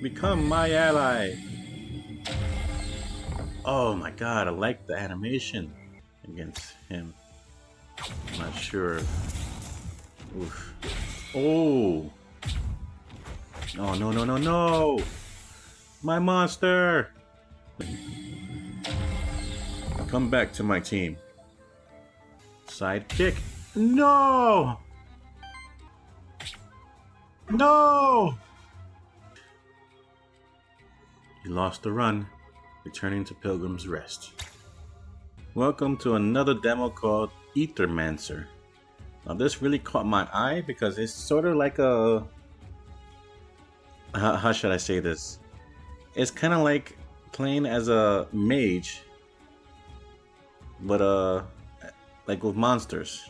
Become my ally. Oh my god, I like the animation against him. I'm not sure. Oof. Oh. Oh, no, no, no, no. My monster. Come back to my team. Sidekick. No. No. You lost the run, returning to Pilgrim's Rest. Welcome to another demo called Aethermancer. Now this really caught my eye because it's sort of like a... How should I say this? It's kind of like playing as a mage, but like with monsters.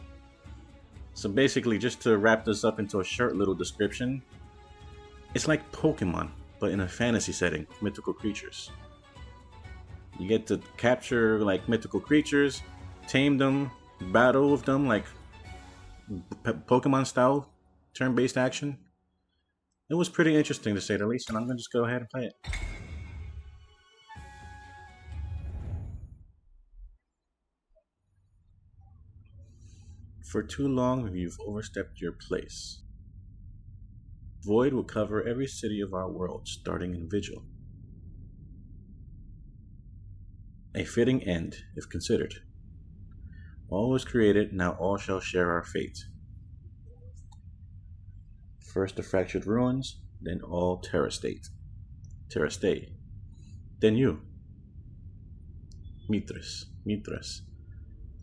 So basically, just to wrap this up into a short little description, it's like Pokémon, but in a fantasy setting, mythical creatures. You get to capture like mythical creatures, tame them, battle with them like Pokemon style, turn-based action. It was pretty interesting to say the least, and I'm gonna just go ahead and play it. For too long, you've overstepped your place. Void will cover every city of our world, starting in Vigil. A fitting end, if considered. All was created, now all shall share our fate. First the fractured ruins, then all Terra Stay. Then you. Mithras.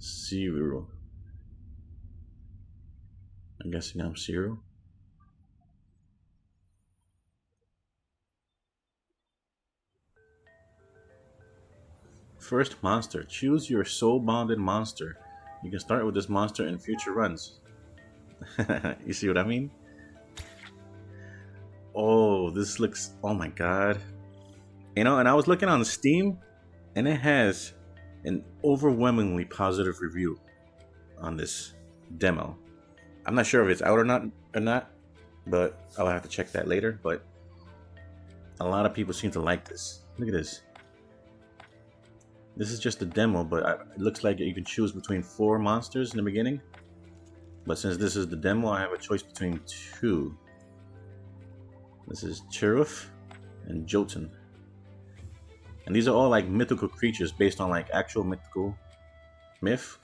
Siru. I'm guessing I'm Siru. First monster. Choose your soul-bonded monster. You can start with this monster in future runs. You see what I mean? Oh, this looks... Oh my god. You know, and I was looking on Steam, and it has an overwhelmingly positive review on this demo. I'm not sure if it's out or not, but I'll have to check that later. But a lot of people seem to like this. Look at this. This is just a demo, but it looks like you can choose between 4 monsters in the beginning. But since this is the demo, I have a choice between 2. This is Cheruf and Jotun. And these are all like mythical creatures based on like actual mythical myth.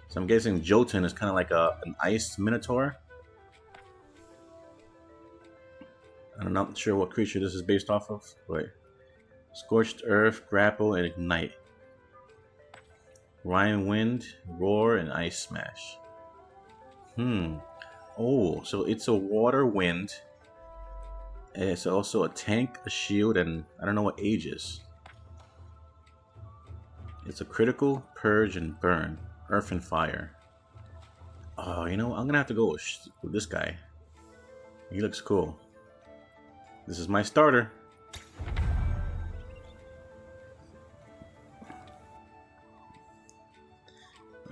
So I'm guessing Jotun is kind of like an ice minotaur. I'm not sure what creature this is based off of, but Scorched Earth, Grapple, and Ignite. Ryan Wind, Roar, and Ice Smash. Oh, so it's a water wind. It's also a tank, a shield, and I don't know what age is. It's a critical, purge, and burn. Earth and fire. Oh, you know, I'm gonna have to go with this guy. He looks cool. This is my starter.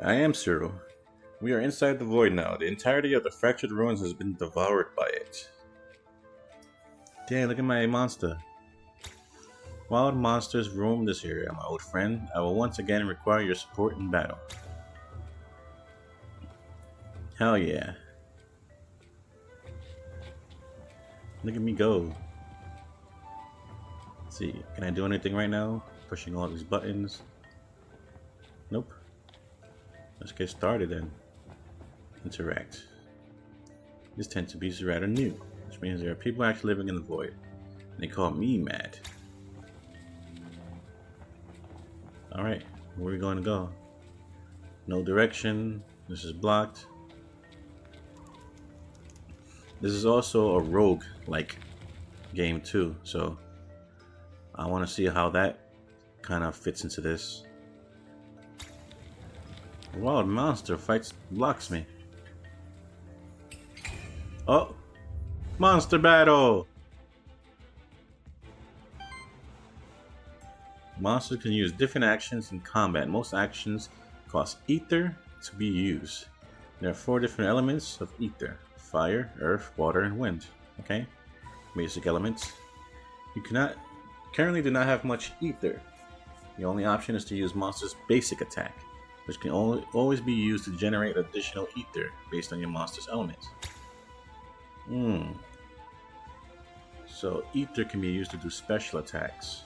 I am Cyril. We are inside the void now. The entirety of the fractured ruins has been devoured by it. Dang, look at my monster. Wild monsters roam this area, my old friend. I will once again require your support in battle. Hell yeah. Look at me go. Let's see, can I do anything right now? Pushing all these buttons. Nope. Let's get started then. Interact. This tends to be rather new, which means there are people actually living in the void. And they call me mad. Alright, where are we going to go? No direction. This is blocked. This is also a rogue-like game too, so I want to see how that kind of fits into this. A wild monster blocks me. Oh! Monster battle! Monsters can use different actions in combat. Most actions cost ether to be used. There are 4 different elements of ether. Fire, earth, water, and wind. Okay? Basic elements. You currently do not have much ether. The only option is to use monster's basic attack, which can always be used to generate additional ether based on your monster's elements. So ether can be used to do special attacks.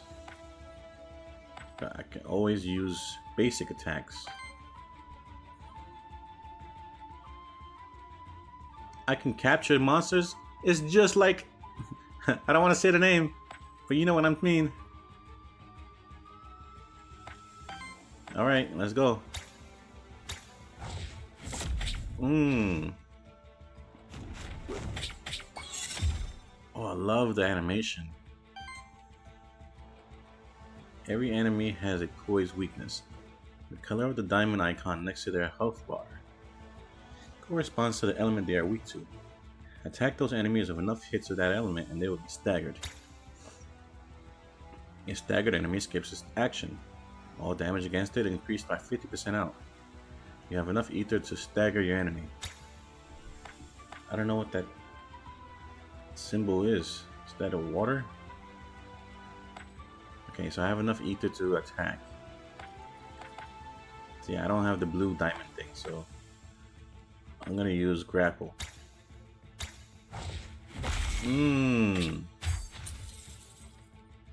I can always use basic attacks. I can capture monsters. It's just like I don't want to say the name, but you know what I mean. Alright, let's go. Oh, I love the animation. Every enemy has a poise weakness. The color of the diamond icon next to their health bar corresponds to the element they are weak to. Attack those enemies with enough hits of that element and they will be staggered. A staggered enemy skips its action. All damage against it increased by 50% out. You have enough ether to stagger your enemy. I don't know what that symbol is. Is that a water? Okay, so I have enough ether to attack. See, I don't have the blue diamond thing, so I'm gonna use grapple.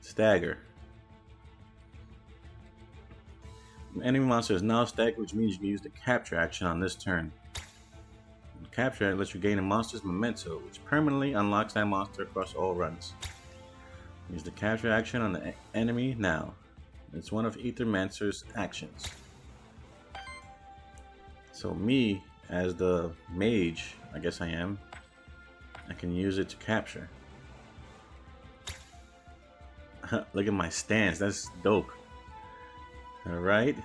Stagger. Enemy monster is now staggered, which means you can use the capture action on this turn. Capture lets you gain a monster's memento, which permanently unlocks that monster across all runs. Use the capture action on the enemy now. It's one of Aethermancer's actions. So me, as the mage, I guess I am, I can use it to capture. Look at my stance, that's dope. Alright,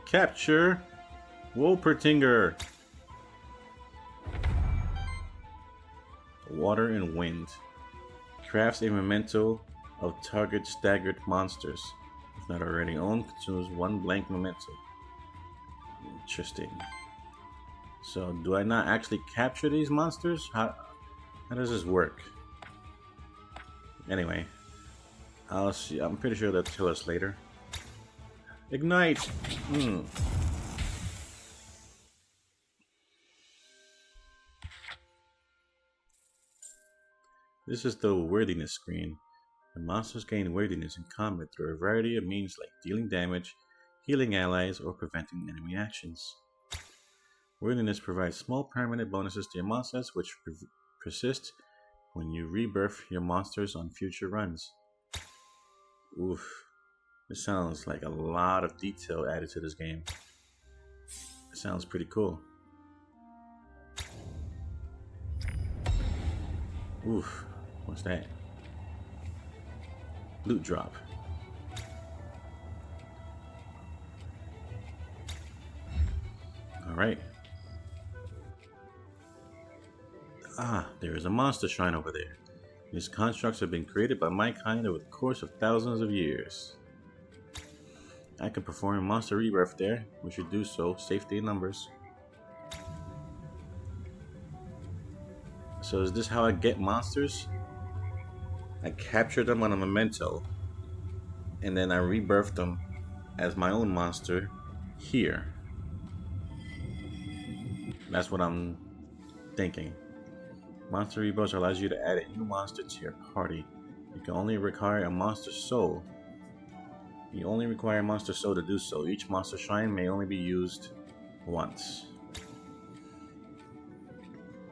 capture Wolpertinger. Water and wind. Crafts a memento of target staggered monsters. If not already owned, consumes one blank memento. Interesting. So, do I not actually capture these monsters? How does this work? Anyway, I'll see. I'm pretty sure they'll tell us later. Ignite! This is the worthiness screen. The monsters gain worthiness in combat through a variety of means like dealing damage, healing allies, or preventing enemy actions. Worthiness provides small permanent bonuses to your monsters which persist when you rebirth your monsters on future runs. Oof. This sounds like a lot of detail added to this game. It sounds pretty cool. Oof. What's that? Loot drop. Alright. Ah, there is a monster shrine over there. These constructs have been created by my kind over the course of thousands of years. I can perform a monster rebirth there. We should do so. Safety in numbers. So is this how I get monsters? I capture them on a memento, and then I rebirth them as my own monster here. That's what I'm thinking. Monster rebirth allows you to add a new monster to your party. You can only require a monster soul. You only require a monster soul to do so. Each monster shrine may only be used once.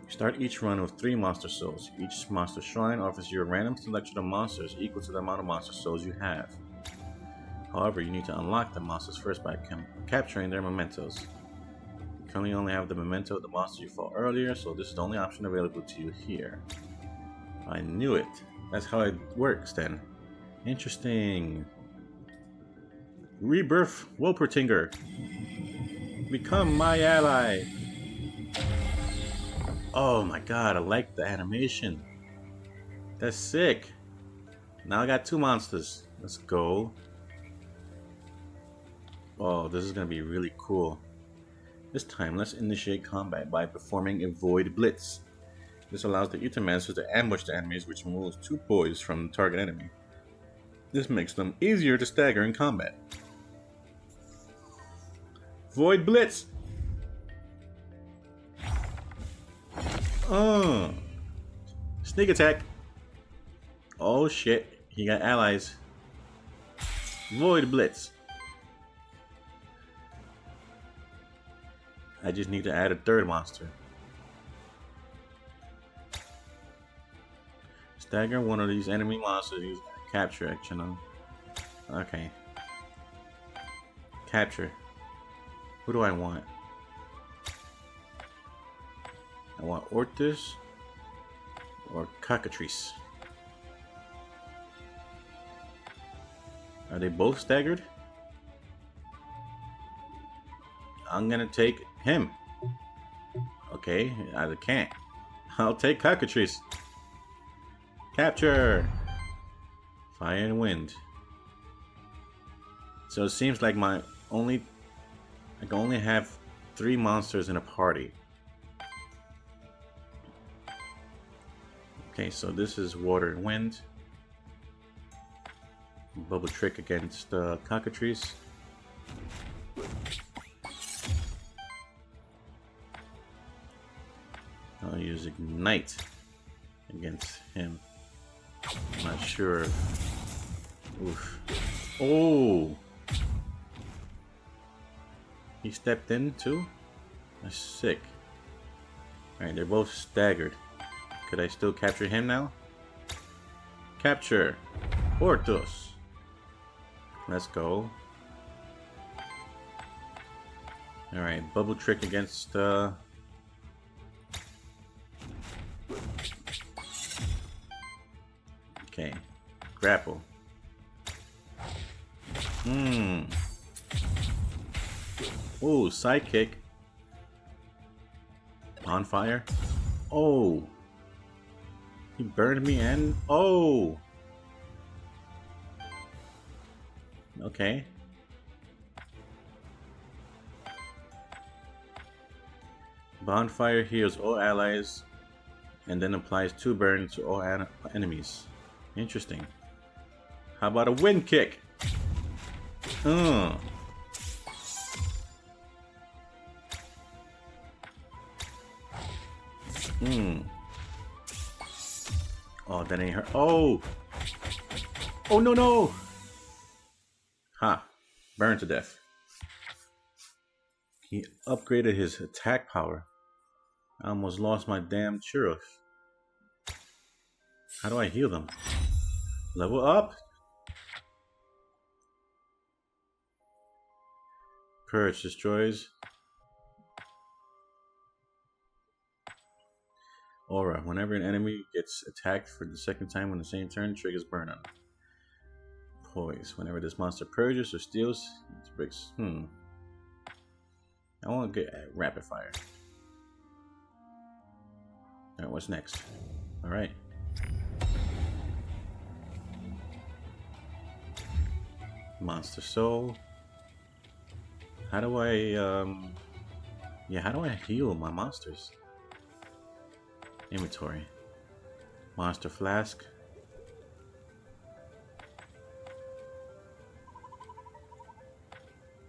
You start each run with 3 monster souls. Each monster shrine offers you a random selection of monsters equal to the amount of monster souls you have. However, you need to unlock the monsters first by capturing their mementos. You currently only have the memento of the monster you fought earlier, so this is the only option available to you here. I knew it. That's how it works then. Interesting. Rebirth Wolpertinger. Become my ally. Oh my god, I like the animation. That's sick. Now I got 2 monsters. Let's go. Oh, this is gonna be really cool. This time, let's initiate combat by performing a Void Blitz. This allows the Aethermancer to ambush the enemies, which removes 2 poise from the target enemy. This makes them easier to stagger in combat. Void Blitz! Sneak attack! Oh shit, he got allies. Void Blitz! I just need to add a third monster. Stagger one of these enemy monsters. Use capture action on. Okay. Capture. Who do I want? I want Orthus or Cockatrice. Are they both staggered? I'm gonna take him. Okay, I can't. I'll take Cockatrice. Capture! Fire and wind. So it seems like I can only have 3 monsters in a party. Okay, so this is water and wind. Bubble trick against Cockatrice. I'll use ignite against him. I'm not sure. Oof. Oh! He stepped in too? That's sick. Alright, they're both staggered. Could I still capture him now? Capture! Orthus! Let's go. Alright, bubble trick against okay. Grapple. Ooh, sidekick. On fire. Oh. He burned me and oh. Okay. Bonfire heals all allies and then applies 2 burn to all enemies. Interesting. How about a wind kick? Oh, that ain't her. Oh! Oh, no, no! Ha. Burned to death. He upgraded his attack power. I almost lost my damn churros. How do I heal them? Level up? Purge destroys. Aura. Whenever an enemy gets attacked for the 2nd time on the same turn, triggers burn on. Poise. Whenever this monster purges or steals, it breaks. I want to get rapid fire. Alright, what's next? Alright. Monster Soul. How do I, how do I heal my monsters? Inventory. Monster Flask.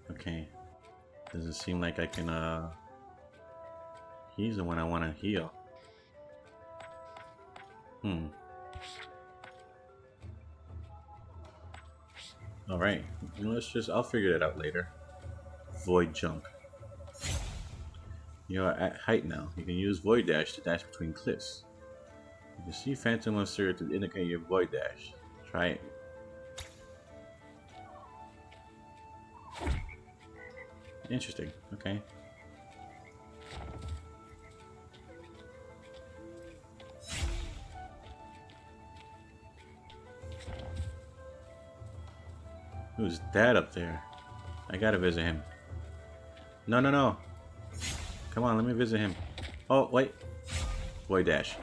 Okay. Doesn't seem like I can, he's the one I want to heal. Alright. I'll figure it out later. Void Jump. You're at height now. You can use Void Dash to dash between cliffs. You can see Phantom Monster to indicate your Void Dash. Try it. Interesting. Okay. Who's that up there? I gotta visit him. No, no, no. Come on, let me visit him. Oh, wait. Void Dash.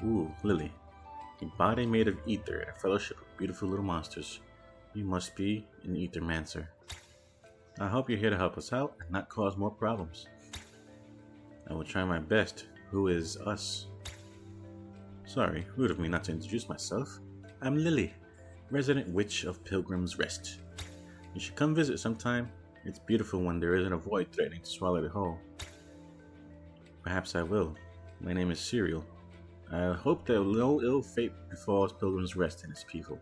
Ooh, Lily. A body made of ether and a fellowship of beautiful little monsters. You must be an Aethermancer. I hope you're here to help us out and not cause more problems. I will try my best. Who is us? Sorry, rude of me not to introduce myself. I'm Lily. Resident Witch of Pilgrim's Rest. You should come visit sometime. It's beautiful when there isn't a void threatening to swallow it whole. Perhaps I will. My name is Serial. I hope that no ill fate befalls Pilgrim's Rest and its people.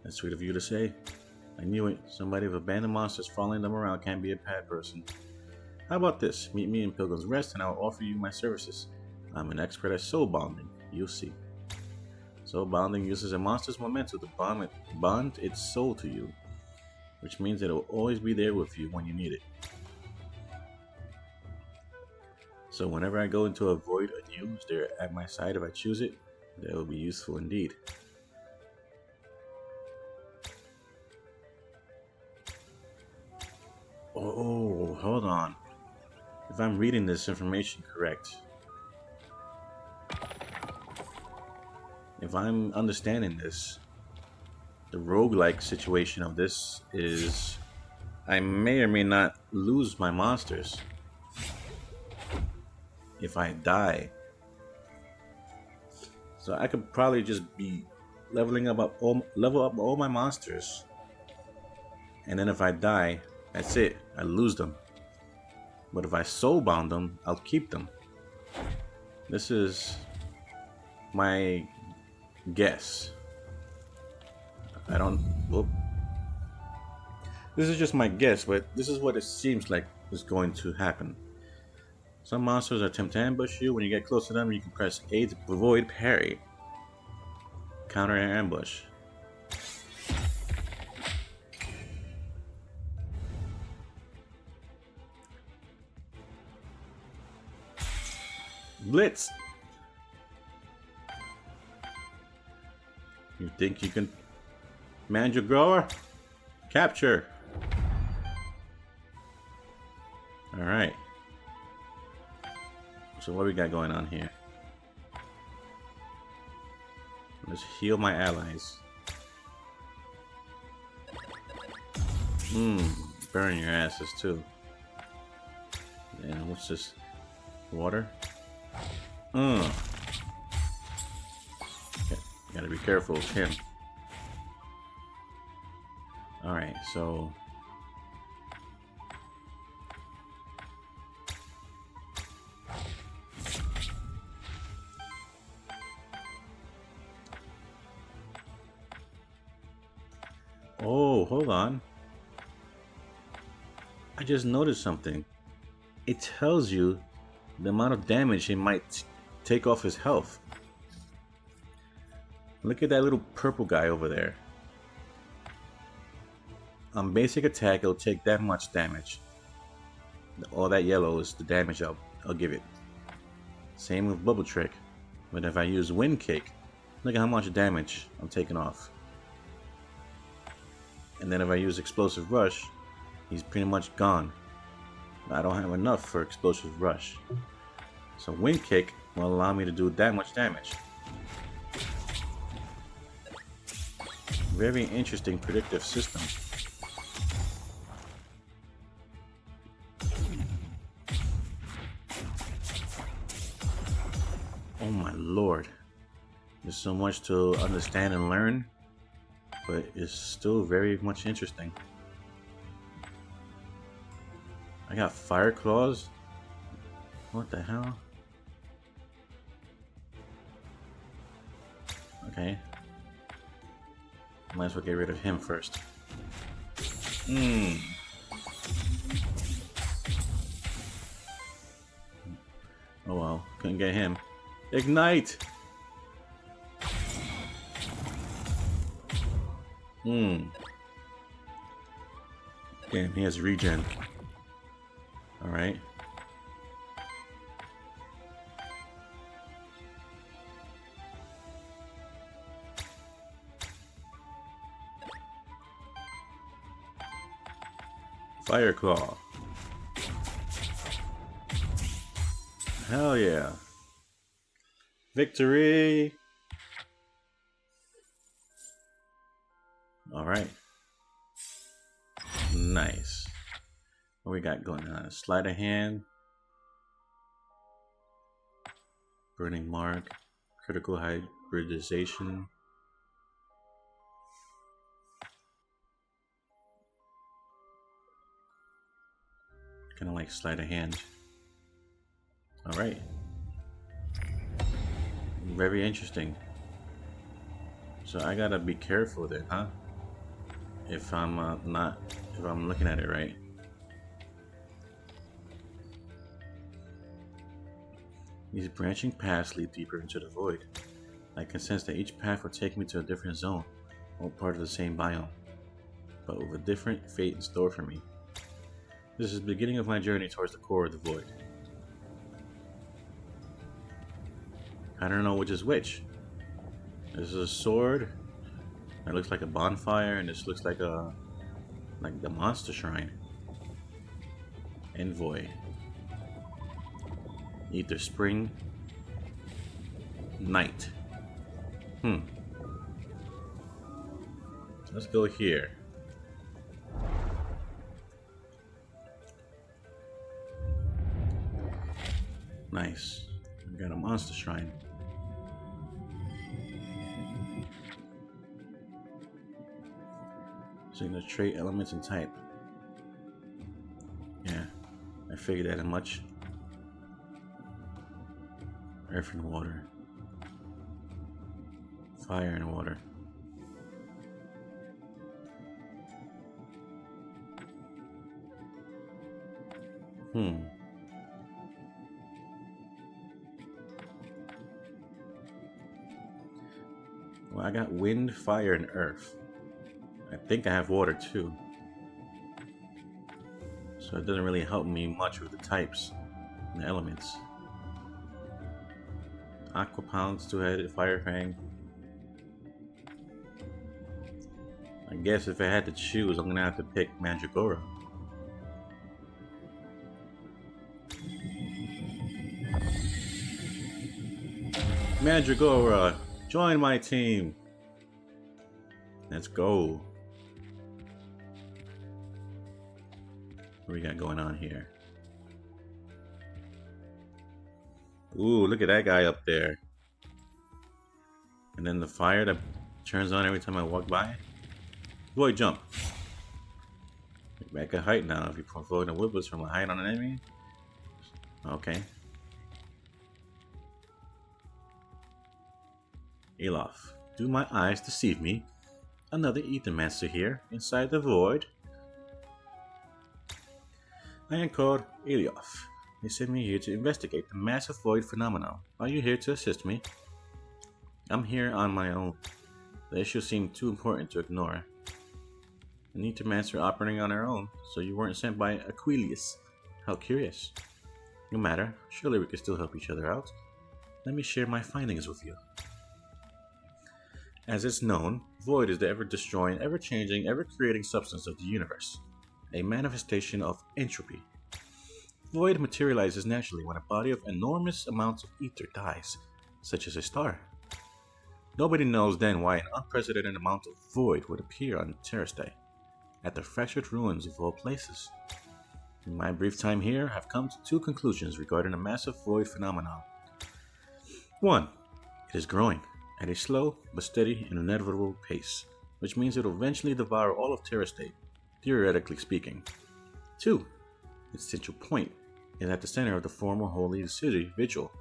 That's sweet of you to say. I knew it. Somebody with abandoned monsters following them around can't be a bad person. How about this? Meet me in Pilgrim's Rest and I'll offer you my services. I'm an expert at soul bonding. You'll see. Soul bonding uses a monster's momentum to bond its soul to you, which means it will always be there with you when you need it. So whenever I go into a void anew, they're at my side if I choose it. That will be useful indeed. Oh, hold on. If I'm reading this information correct, if I'm understanding this, the roguelike situation of this is I may or may not lose my monsters if I die. So I could probably just be level up all my monsters, and then if I die, that's it. I lose them. But if I soulbound them, I'll keep them. This is my guess. I don't. Whoop. This is just my guess, but this is what it seems like is going to happen. Some monsters attempt to ambush you. When you get close to them, you can press A to avoid parry. Counter and ambush. Blitz! You think you can manage your grower? Capture! Alright. So what we got going on here? Let's heal my allies. Burn your asses too. And what's this? Water? Gotta be careful with him. Alright, so oh, hold on. I just noticed something. It tells you the amount of damage he might take off his health. Look at that little purple guy over there. On basic attack, it'll take that much damage. All that yellow is the damage I'll give it. Same with Bubble Trick. But if I use Wind Kick, look at how much damage I'm taking off. And then if I use Explosive Rush, he's pretty much gone. I don't have enough for Explosive Rush. So Wind Kick will allow me to do that much damage. Very interesting predictive system. Oh my lord. There's so much to understand and learn, but it's still very much interesting. I got Fire Claws? What the hell? Okay. Might as well get rid of him first. Oh well, couldn't get him. Ignite! Damn, he has regen. Alright. Fire Claw. Hell yeah. Victory! Alright. Nice. What we got going on? Sleight of Hand. Burning Mark. Critical Hybridization. kind of like sleight of hand. All right. Very interesting. So I gotta be careful then, huh? If I'm if I'm looking at it right. These branching paths lead deeper into the void. I can sense that each path will take me to a different zone, all part of the same biome, but with a different fate in store for me. This is the beginning of my journey towards the core of the void. I don't know which is which. This is a sword. That looks like a bonfire, and this looks like the monster shrine. Envoy. Ether spring. Night. Let's go here. Nice. We got a monster shrine. Signal trait, elements, and type. Yeah, I figured that much. Earth and water. Fire and water. Well, I got wind, fire, and earth. I think I have water too. So it doesn't really help me much with the types and the elements. Aqua Pounce, two-headed, Fire Fang. I guess if I had to choose, I'm gonna have to pick Mandragora. Mandragora, join my team. Let's go. What we got going on here? Ooh, look at that guy up there. And then the fire that turns on every time I walk by. Boy, jump. Back at height now. If you provoke the whippets from a height on an enemy. Okay. Elof. Do my eyes deceive me? Another Aethermancer here, inside the void. I am called Eliof. They sent me here to investigate the massive void phenomenon. Are you here to assist me? I'm here on my own. The issue seemed too important to ignore. An Aethermancer operating on our own, so you weren't sent by Aquilius. How curious. No matter, surely we can still help each other out. Let me share my findings with you. As it's known, void is the ever-destroying, ever-changing, ever-creating substance of the universe. A manifestation of entropy. Void materializes naturally when a body of enormous amounts of ether dies, such as a star. Nobody knows then why an unprecedented amount of void would appear on Terrastai, at the fractured ruins of all places. In my brief time here, I've come to two conclusions regarding the massive void phenomenon. 1. It is growing, at a slow but steady and inevitable pace, which means it will eventually devour all of Terrastai, theoretically speaking. 2. Its central point is at the center of the former holy city Vigil,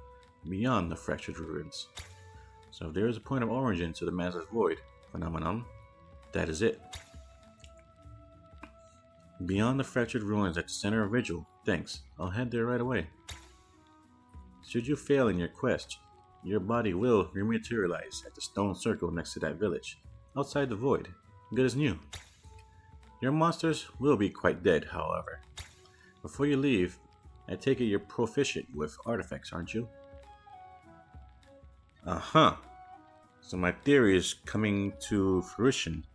beyond the fractured ruins. So if there is a point of origin to the massive void phenomenon, that is it. Beyond the fractured ruins at the center of Vigil, thanks, I'll head there right away. Should you fail in your quest, your body will rematerialize at the stone circle next to that village, outside the void, good as new. Your monsters will be quite dead, however. Before you leave, I take it you're proficient with artifacts, aren't you? Uh-huh. So my theory is coming to fruition.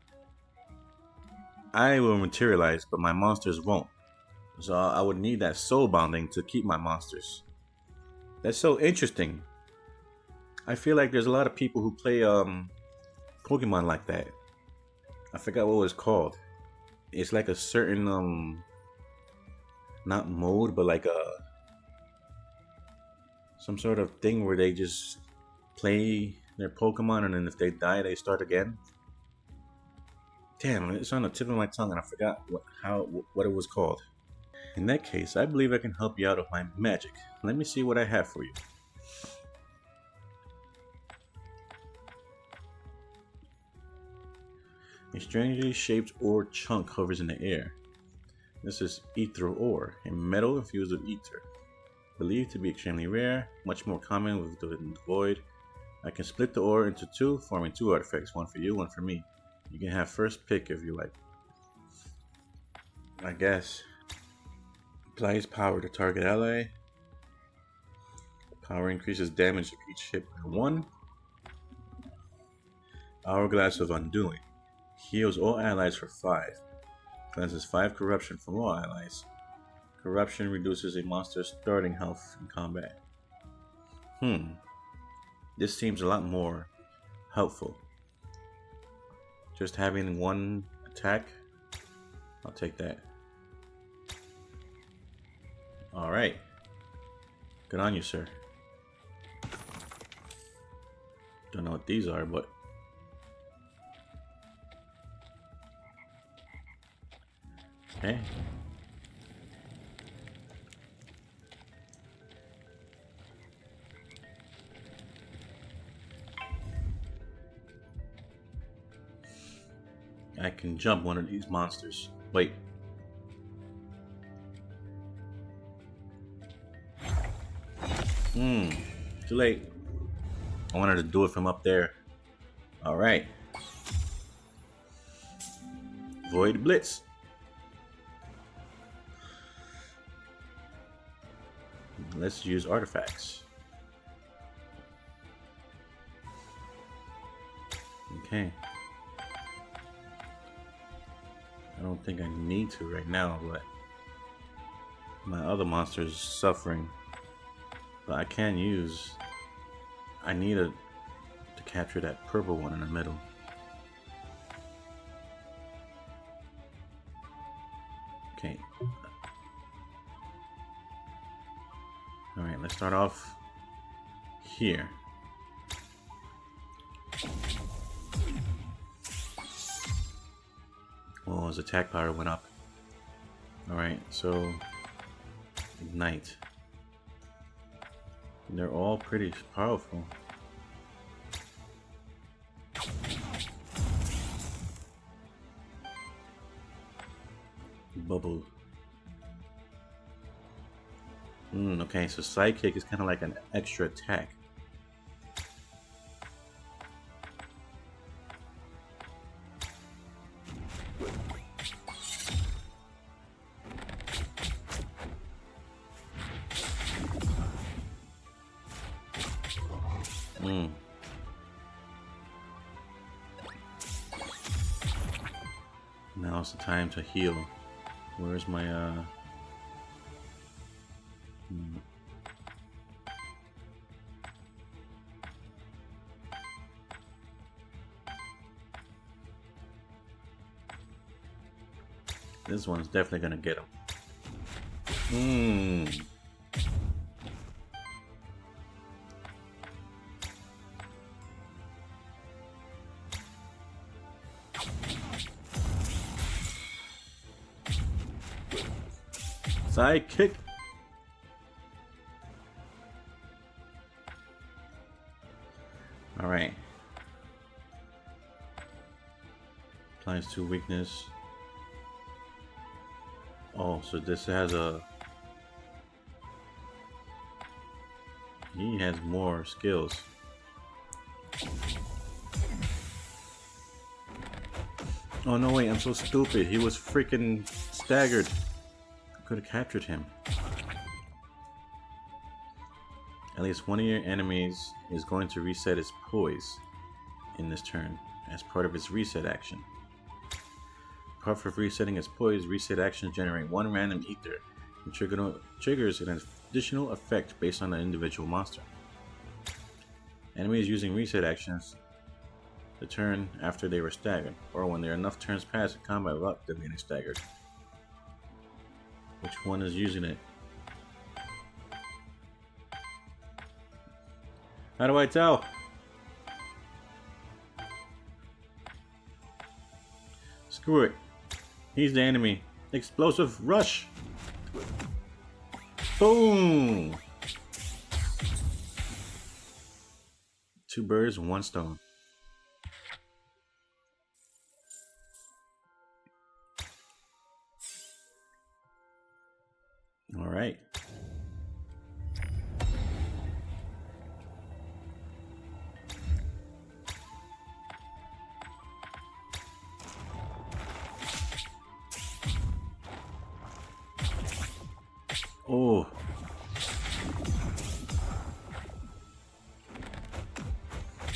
I will materialize, but my monsters won't. So I would need that soul bonding to keep my monsters. That's so interesting. I feel like there's a lot of people who play Pokemon like that. I forgot what it was called. It's like a certain not mode, but like some sort of thing where they just play their Pokemon, and then if they die, they start again. Damn, it's on the tip of my tongue, and I forgot what it was called. In that case, I believe I can help you out with my magic. Let me see what I have for you. A strangely shaped ore chunk hovers in the air. This is ether ore, a metal infused with ether. Believed to be extremely rare, much more common with the void. I can split the ore into two, forming two artifacts, one for you, one for me. You can have first pick if you like. I guess. Applies power to target ally. Power increases damage of each hit by 1. Hourglass of Undoing. Heals all allies for 5. Cleanses 5 corruption from all allies. Corruption reduces a monster's starting health in combat. This seems a lot more helpful. Just having one attack, I'll take that. Alright. Good on you, sir. Don't know what these are, but... Okay. I can jump one of these monsters. Wait. Too late. I wanted to do it from up there. Alright. Void Blitz. Let's use artifacts. Okay. I don't think I need to right now, but my other monster is suffering. But I can use... I need to capture that purple one in the middle. Okay. Alright, let's start off here. Well, his attack power went up. Alright, so Ignite. They're all pretty powerful. Bubble. Okay, so Sidekick is kind of like an extra attack. Now's the time to heal. Where's my This one's definitely gonna get him. Sidekick. All right. Applies to weakness. Oh, so this has a... He has more skills. Oh no, wait, I'm so stupid. He was freaking staggered. I could have captured him. At least one of your enemies is going to reset its poise in this turn as part of its reset action. Apart from resetting its poise, reset actions generate one random ether and triggers an additional effect based on the individual monster. Enemies using reset actions the turn after they were staggered, or when there are enough turns passed in combat without them getting staggered. Which one is using it? How do I tell? Screw it. He's the enemy. Explosive rush. Boom! 2 birds, 1 stone. All right. Oh.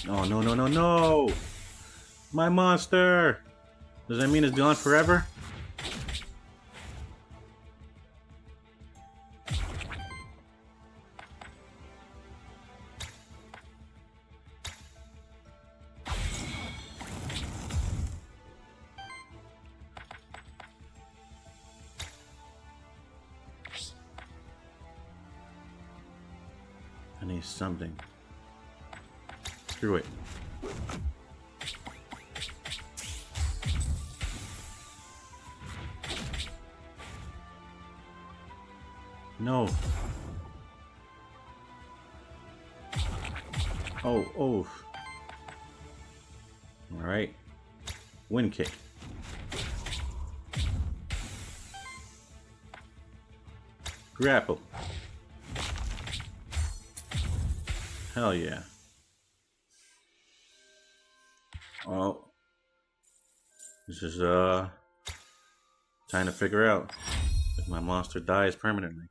Oh, no, no, no, no! My monster! Does that mean it's gone forever? I need something. Screw it. No. Oh, oh. Alright. Wind kick. Grapple. Hell yeah. Oh. This is trying to figure out if my monster dies permanently.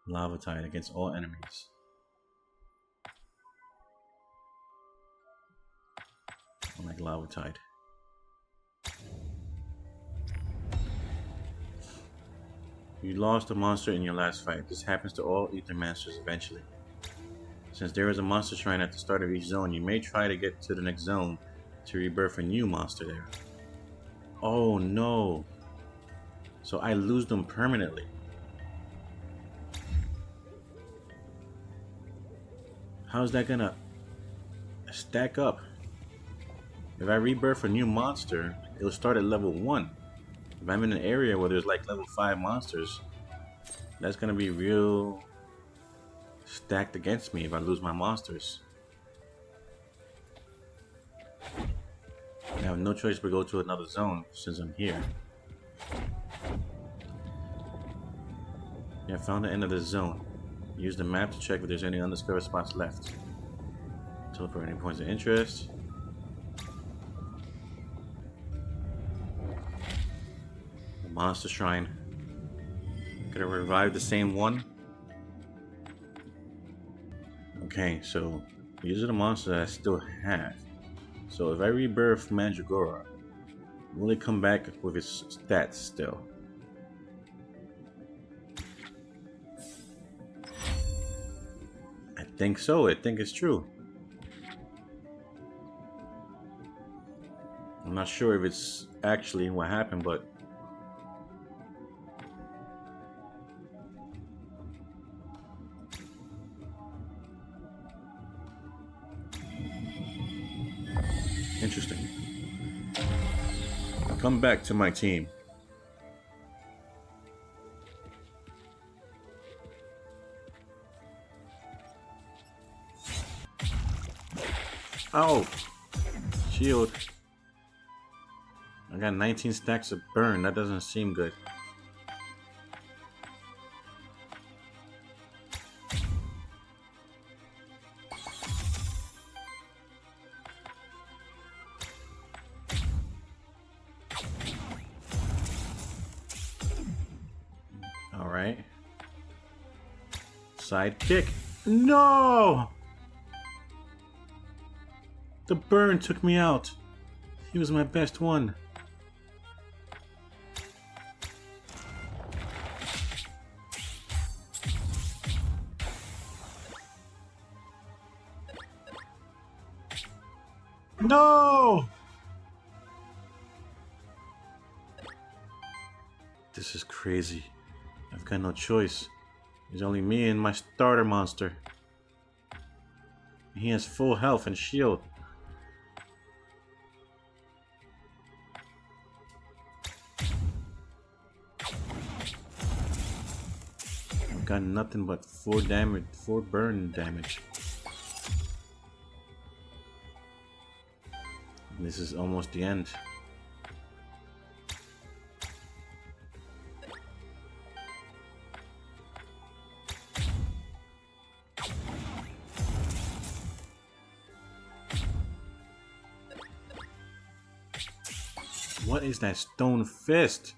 Lava Tide against all enemies. I like Lava Tide. You lost a monster in your last fight. This happens to all Aethermancers eventually. Since there is a monster shrine at the start of each zone, you may try to get to the next zone to rebirth a new monster there. Oh no! So I lose them permanently. How's that gonna stack up? If I rebirth a new monster, it'll start at level 1. If I'm in an area where there's like level 5 monsters, that's gonna be real stacked against me if I lose my monsters. I have no choice but go to another zone since I'm here. Yeah, I found the end of the zone. Use the map to check if there's any undiscovered spots left. Teleport any points of interest. The monster shrine. Could I revive the same one? Okay, so these are the monsters that I still have. So if I rebirth Mandragora, will it come back with its stats still? I think so. I think it's true. I'm not sure if it's actually what happened, but interesting. Come back to my team. Oh! Shield. I got 19 stacks of burn. That doesn't seem good. Alright. Side kick. No! The burn took me out. He was my best one. No! This is crazy. I've got no choice. There's only me and my starter monster. He has full health and shield. I've got nothing but 4 damage, 4 burn damage. This is almost the end. What is that stone fist?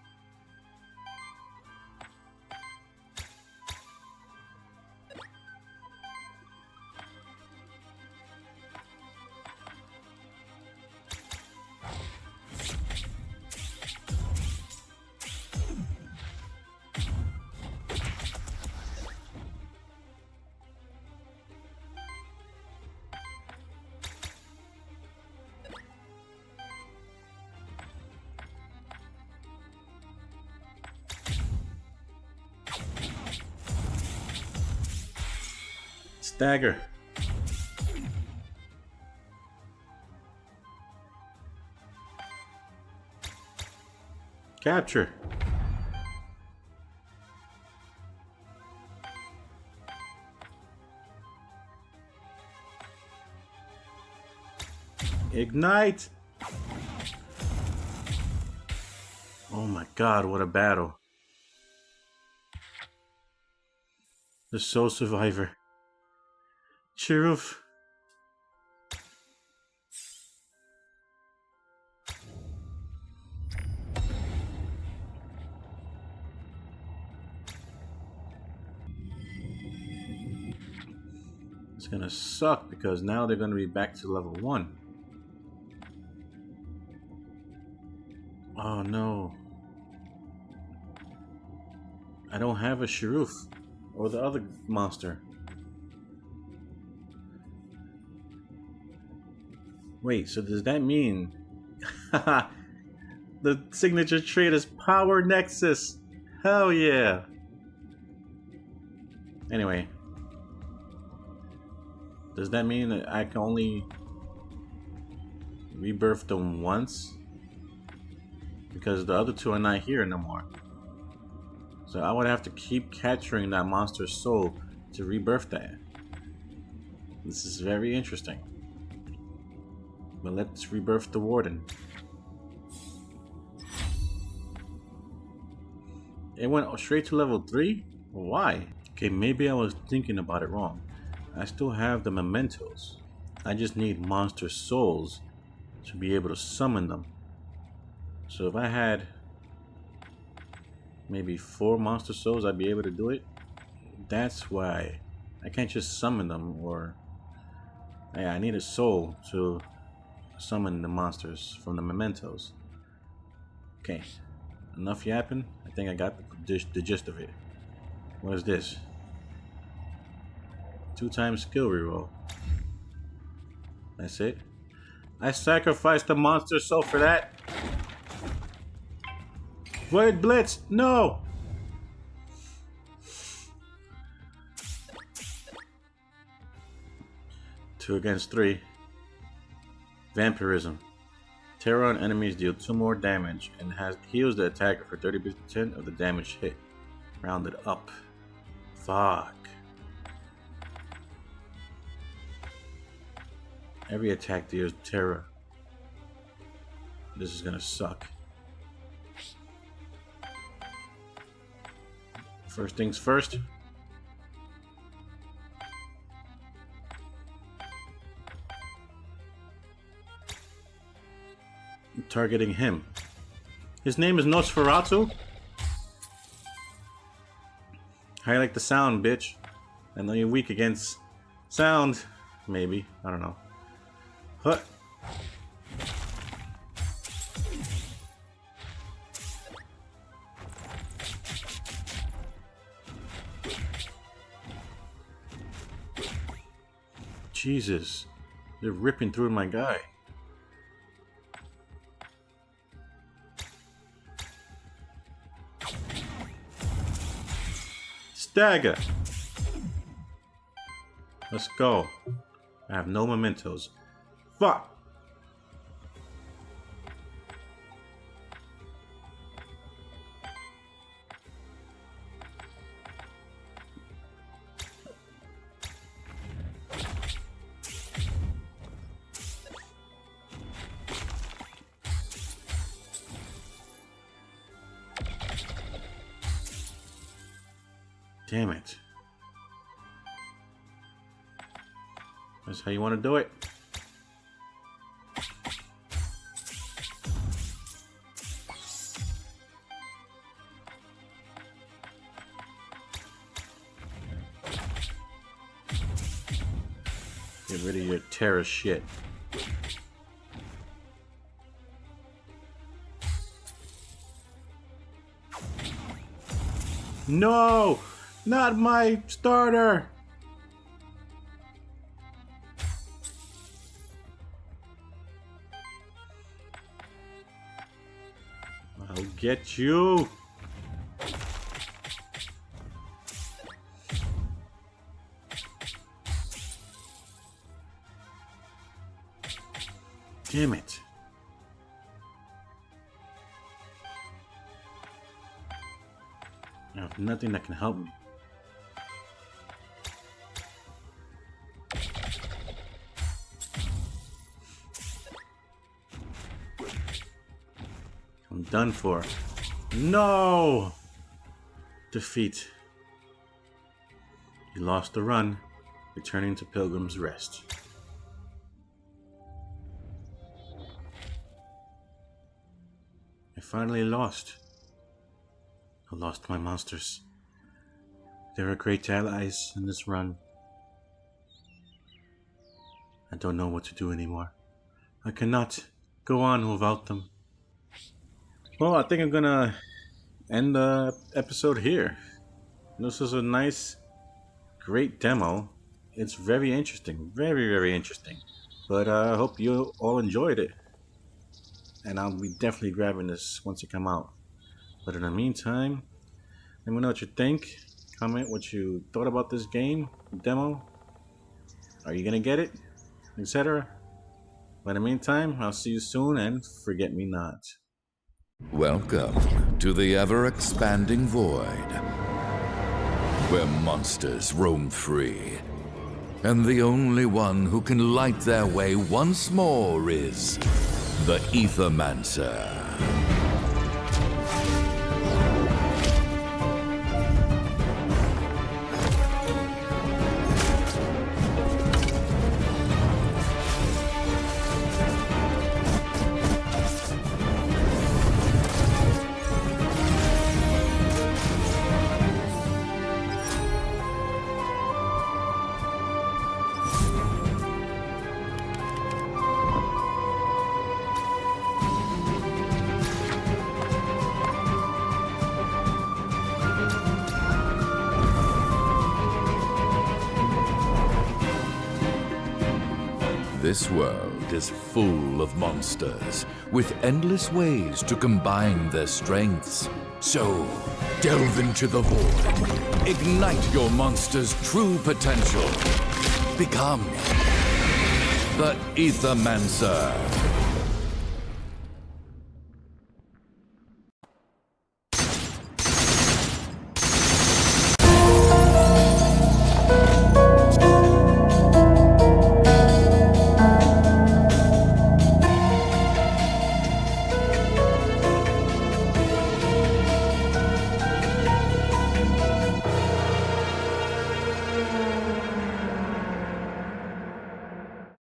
Stagger. Capture. Ignite. Oh my god, what a battle. The Soul Survivor. Sheriff. It's gonna suck because now they're gonna be back to level 1. Oh no. I don't have a Sheriff or the other monster. Wait, so does that mean the signature trait is Power Nexus? Hell yeah. Anyway, does that mean that I can only rebirth them once? Because the other 2 are not here no more. So I would have to keep capturing that monster's soul to rebirth that. This is very interesting. But let's rebirth the Warden. It went straight to level 3? Why? Okay, maybe I was thinking about it wrong. I still have the mementos. I just need monster souls to be able to summon them. So if I had maybe 4 monster souls, I'd be able to do it. That's why I can't just summon them, or yeah, I need a soul to summon the monsters from the mementos. Okay, enough yapping. I think I got the gist of it. What is this? 2 times skill reroll. That's it. I sacrificed the monster soul for that. Void Blitz, no! Two against 3. Vampirism. Terror on enemies deal 2 more damage and heals the attacker for 30% of the damage hit. Rounded up. Fuck. Every attack deals terror. This is gonna suck. First things first. I'm targeting him. His name is Nosferatu? How you like the sound, bitch? I know you're weak against sound. Maybe. I don't know. Huh. Jesus. They're ripping through my guy. Stagger. Let's go. I have no mementos. Fuck. Damn it. That's how you want to do it. Get rid of your terror shit. No! Not my starter! I'll get you! Damn it. I have nothing that can help me. I'm done for. No! Defeat. You lost the run, returning to Pilgrim's Rest. I finally lost. I lost my monsters. They were great allies in this run. I don't know what to do anymore. I cannot go on without them. Well, I think I'm gonna end the episode here. This was a nice, great demo. It's very interesting. Very, very interesting. But I hope you all enjoyed it. And I'll be definitely grabbing this once it come out. But in the meantime, let me know what you think. Comment what you thought about this game, demo. Are you gonna get it? Etc. But in the meantime, I'll see you soon and forget me not. Welcome to the ever-expanding void, where monsters roam free, and the only one who can light their way once more is the Aethermancer. This world is full of monsters, with endless ways to combine their strengths. So, delve into the void. Ignite your monster's true potential. Become the Aethermancer.